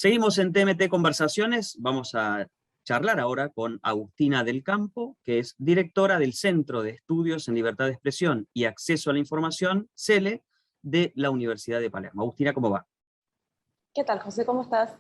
Seguimos en TMT Conversaciones, vamos a charlar ahora con Agustina del Campo, que es directora del Centro de Estudios en Libertad de Expresión y Acceso a la Información, CELE, de la Universidad de Palermo. Agustina, ¿cómo va? ¿Qué tal, José? ¿Cómo estás?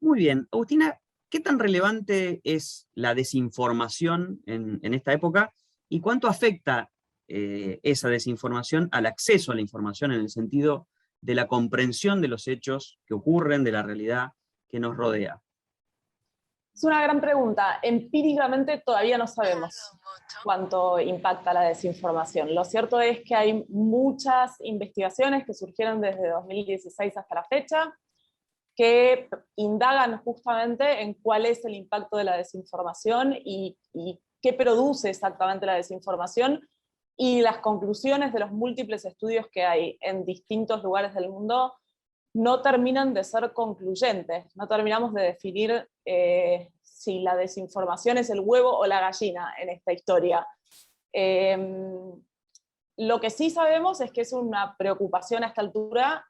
Muy bien. Agustina, ¿qué tan relevante es la desinformación en esta época y cuánto afecta esa desinformación al acceso a la información en el sentido de la comprensión de los hechos que ocurren, de la realidad que nos rodea? Es una gran pregunta. Empíricamente todavía no sabemos cuánto impacta la desinformación. Lo cierto es que hay muchas investigaciones que surgieron desde 2016 hasta la fecha que indagan justamente en cuál es el impacto de la desinformación y qué produce exactamente la desinformación, y las conclusiones de los múltiples estudios que hay en distintos lugares del mundo no terminan de ser concluyentes. No terminamos de definir si la desinformación es el huevo o la gallina en esta historia. Lo que sí sabemos es que es una preocupación a esta altura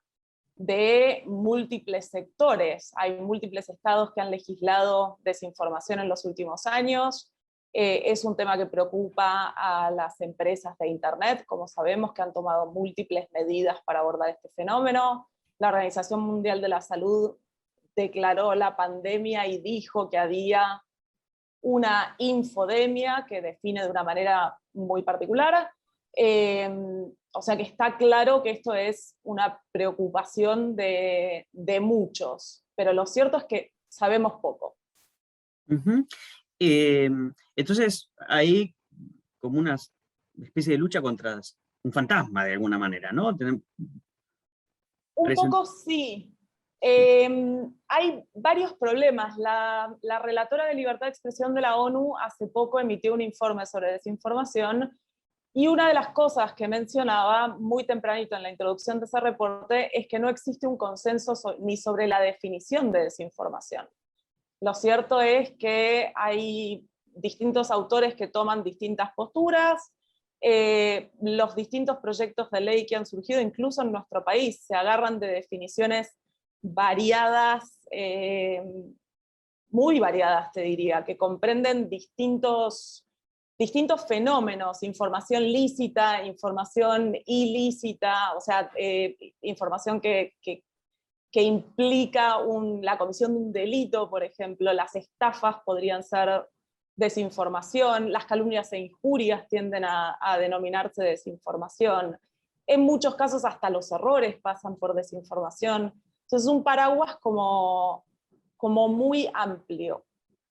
de múltiples sectores. Hay múltiples estados que han legislado desinformación en los últimos años. Es un tema que preocupa a las empresas de Internet, como sabemos, que han tomado múltiples medidas para abordar este fenómeno. La Organización Mundial de la Salud declaró la pandemia y dijo que había una infodemia, que define de una manera muy particular. O sea que está claro que esto es una preocupación de muchos, pero lo cierto es que sabemos poco. Uh-huh. Entonces, hay como una especie de lucha contra un fantasma, de alguna manera, ¿no? Un poco sí. Hay varios problemas. La relatora de libertad de expresión de la ONU hace poco emitió un informe sobre desinformación, y una de las cosas que mencionaba muy tempranito en la introducción de ese reporte es que no existe un consenso ni sobre la definición de desinformación. Lo cierto es que hay distintos autores que toman distintas posturas. Los distintos proyectos de ley que han surgido, incluso en nuestro país, se agarran de definiciones variadas, muy variadas, te diría, que comprenden distintos fenómenos: información lícita, información ilícita, o sea, información que implica la comisión de un delito, por ejemplo. Las estafas podrían ser desinformación, las calumnias e injurias tienden a denominarse desinformación. En muchos casos hasta los errores pasan por desinformación. Entonces es un paraguas como muy amplio.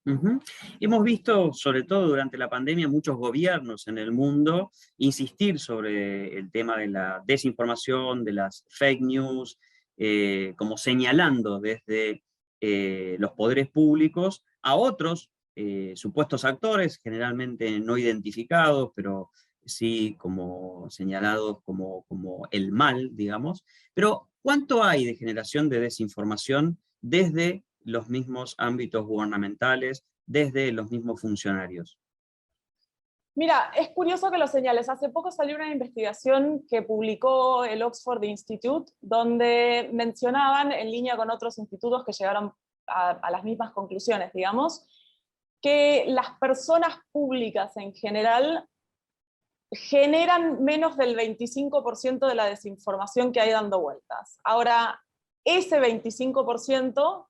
Uh-huh. Hemos visto, sobre todo durante la pandemia, muchos gobiernos en el mundo insistir sobre el tema de la desinformación, de las fake news, como señalando desde los poderes públicos a otros supuestos actores, generalmente no identificados, pero sí como señalados como el mal, digamos. Pero, ¿cuánto hay de generación de desinformación desde los mismos ámbitos gubernamentales, desde los mismos funcionarios? Mira, es curioso que lo señales. Hace poco salió una investigación que publicó el Oxford Institute, donde mencionaban, en línea con otros institutos que llegaron a las mismas conclusiones, digamos, que las personas públicas en general generan menos del 25% de la desinformación que hay dando vueltas. Ahora, ese 25%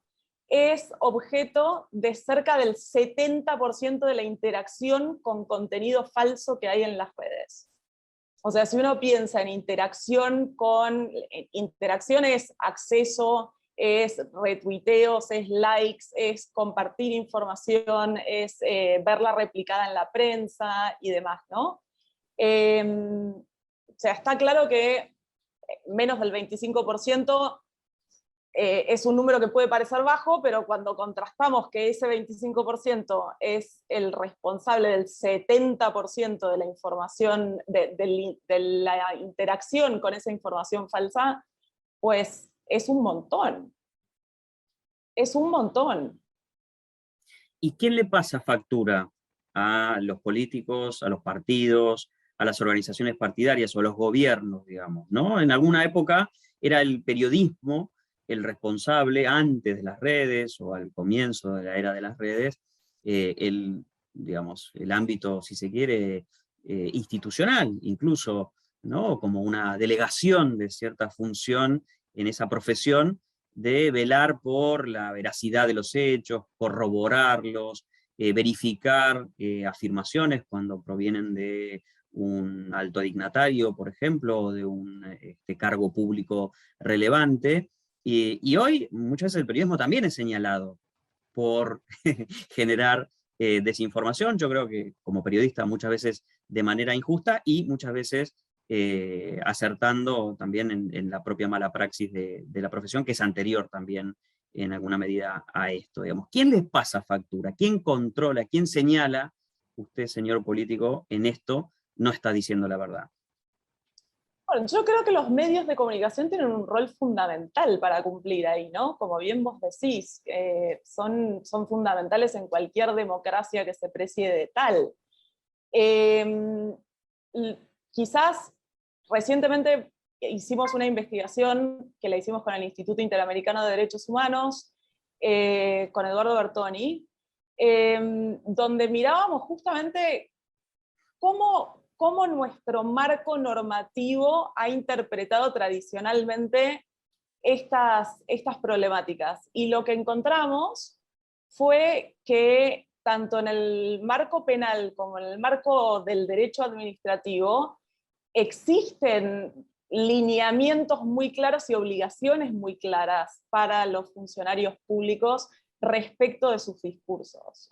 es objeto de cerca del 70% de la interacción con contenido falso que hay en las redes. O sea, si uno piensa en interacción es acceso, es retuiteos, es likes, es compartir información, es verla replicada en la prensa y demás, ¿no? O sea, está claro que menos del 25% es un número que puede parecer bajo, pero cuando contrastamos que ese 25% es el responsable del 70% de la información, de la interacción con esa información falsa, pues es un montón. Es un montón. ¿Y quién le pasa factura a los políticos, a los partidos, a las organizaciones partidarias o a los gobiernos, digamos, ¿no? En alguna época era el periodismo el responsable, antes de las redes o al comienzo de la era de las redes, digamos, el ámbito, si se quiere, institucional, incluso, ¿no? Como una delegación de cierta función en esa profesión, de velar por la veracidad de los hechos, corroborarlos, verificar afirmaciones cuando provienen de un alto dignatario, por ejemplo, o de un cargo público relevante. Y hoy muchas veces el periodismo también es señalado por generar desinformación. Yo creo que como periodista muchas veces de manera injusta y muchas veces acertando también en la propia mala praxis de la profesión, que es anterior también en alguna medida a esto. Digamos. ¿Quién les pasa factura? ¿Quién controla? ¿Quién señala? Usted, señor político, en esto no está diciendo la verdad. Bueno, yo creo que los medios de comunicación tienen un rol fundamental para cumplir ahí, ¿no? Como bien vos decís, son fundamentales en cualquier democracia que se precie de tal. Quizás recientemente hicimos una investigación que la hicimos con el Instituto Interamericano de Derechos Humanos, con Eduardo Bertoni, donde mirábamos justamente cómo nuestro marco normativo ha interpretado tradicionalmente estas problemáticas. Y lo que encontramos fue que tanto en el marco penal como en el marco del derecho administrativo existen lineamientos muy claros y obligaciones muy claras para los funcionarios públicos respecto de sus discursos.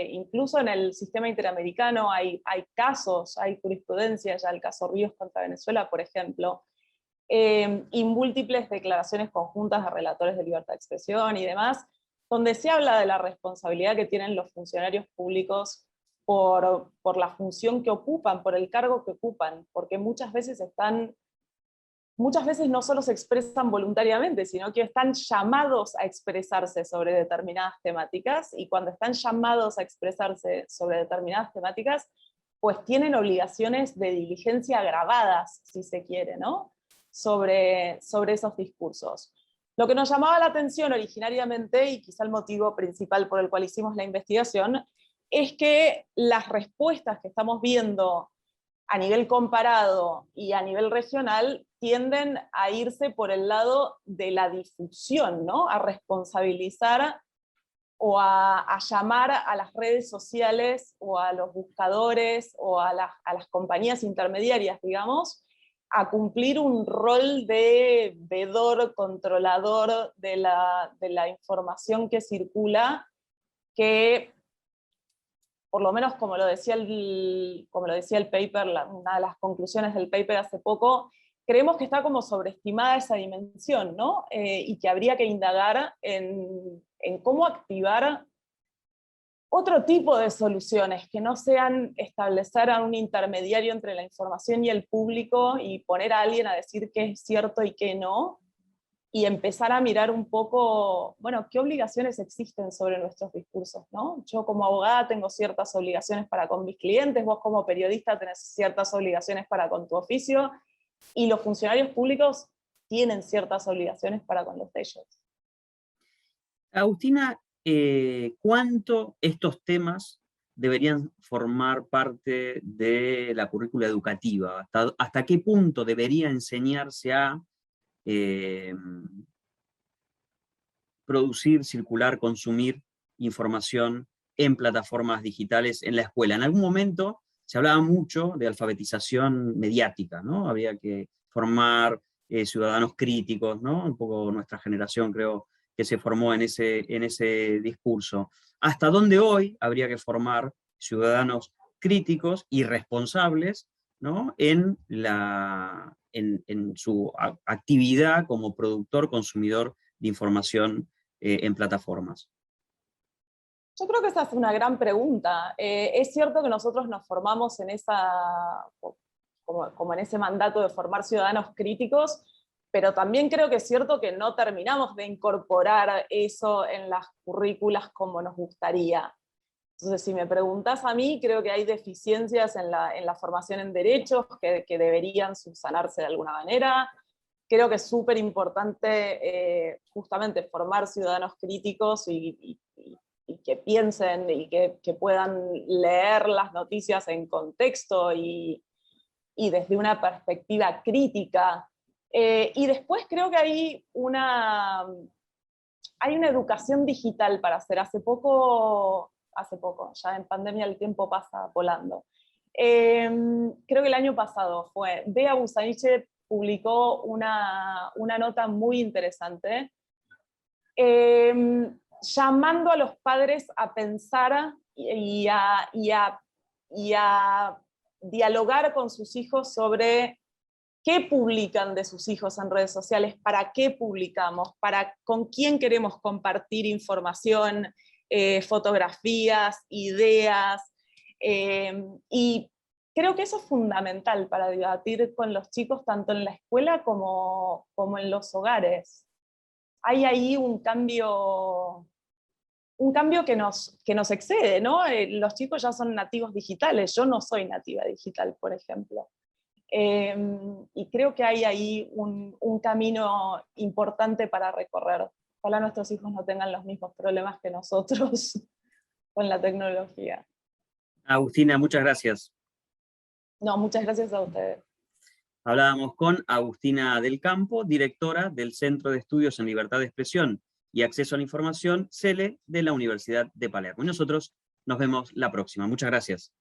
Incluso en el sistema interamericano hay casos, hay jurisprudencia, ya el caso Ríos contra Venezuela, por ejemplo, y múltiples declaraciones conjuntas de relatores de libertad de expresión y demás, donde se habla de la responsabilidad que tienen los funcionarios públicos por la función que ocupan, por el cargo que ocupan, porque muchas veces no solo se expresan voluntariamente, sino que están llamados a expresarse sobre determinadas temáticas, y cuando están llamados a expresarse sobre determinadas temáticas, pues tienen obligaciones de diligencia agravadas, si se quiere, ¿no? Sobre esos discursos. Lo que nos llamaba la atención originariamente, y quizá el motivo principal por el cual hicimos la investigación, es que las respuestas que estamos viendo a nivel comparado y a nivel regional tienden a irse por el lado de la difusión, ¿no? A responsabilizar o a llamar a las redes sociales o a los buscadores o a las compañías intermediarias, digamos, a cumplir un rol de vedor, controlador de la información que circula, que por lo menos como lo decía el paper, una de las conclusiones del paper hace poco, creemos que está como sobreestimada esa dimensión, ¿no? Y que habría que indagar en cómo activar otro tipo de soluciones, que no sean establecer a un intermediario entre la información y el público y poner a alguien a decir qué es cierto y qué no, y empezar a mirar un poco, bueno, qué obligaciones existen sobre nuestros discursos, ¿no? Yo como abogada tengo ciertas obligaciones para con mis clientes, vos como periodista tenés ciertas obligaciones para con tu oficio, y los funcionarios públicos tienen ciertas obligaciones para con los de ellos. Agustina, ¿cuánto estos temas deberían formar parte de la currícula educativa? ¿Hasta qué punto debería enseñarse a producir, circular, consumir información en plataformas digitales en la escuela? En algún momento se hablaba mucho de alfabetización mediática, ¿no? Había que formar ciudadanos críticos, ¿no? Un poco nuestra generación creo que se formó en ese discurso. ¿Hasta dónde hoy habría que formar ciudadanos críticos y responsables, ¿no? en su actividad como productor, consumidor de información en plataformas? Yo creo que esa es una gran pregunta. Es cierto que nosotros nos formamos en como en ese mandato de formar ciudadanos críticos, pero también creo que es cierto que no terminamos de incorporar eso en las currículas como nos gustaría. Entonces, si me preguntás a mí, creo que hay deficiencias en la formación en derechos que deberían subsanarse de alguna manera. creo que es súper importante justamente formar ciudadanos críticos y que piensen y que puedan leer las noticias en contexto y desde una perspectiva crítica. Y después creo que hay una educación digital para hacer. Hace poco, ya en pandemia el tiempo pasa volando. Creo que el año pasado fue, Bea Busaniche publicó una nota muy interesante, llamando a los padres a pensar y a dialogar con sus hijos sobre qué publican de sus hijos en redes sociales, para qué publicamos, con quién queremos compartir información, fotografías, ideas, y creo que eso es fundamental para debatir con los chicos tanto en la escuela como en los hogares. Hay ahí un cambio que nos excede, ¿no? Los chicos ya son nativos digitales, yo no soy nativa digital, por ejemplo. Y creo que hay ahí un camino importante para recorrer. Ojalá nuestros hijos no tengan los mismos problemas que nosotros con la tecnología. Agustina, muchas gracias. No, muchas gracias a ustedes. Hablábamos con Agustina del Campo, directora del Centro de Estudios en Libertad de Expresión y Acceso a la Información, CELE, de la Universidad de Palermo. Y nosotros nos vemos la próxima. Muchas gracias.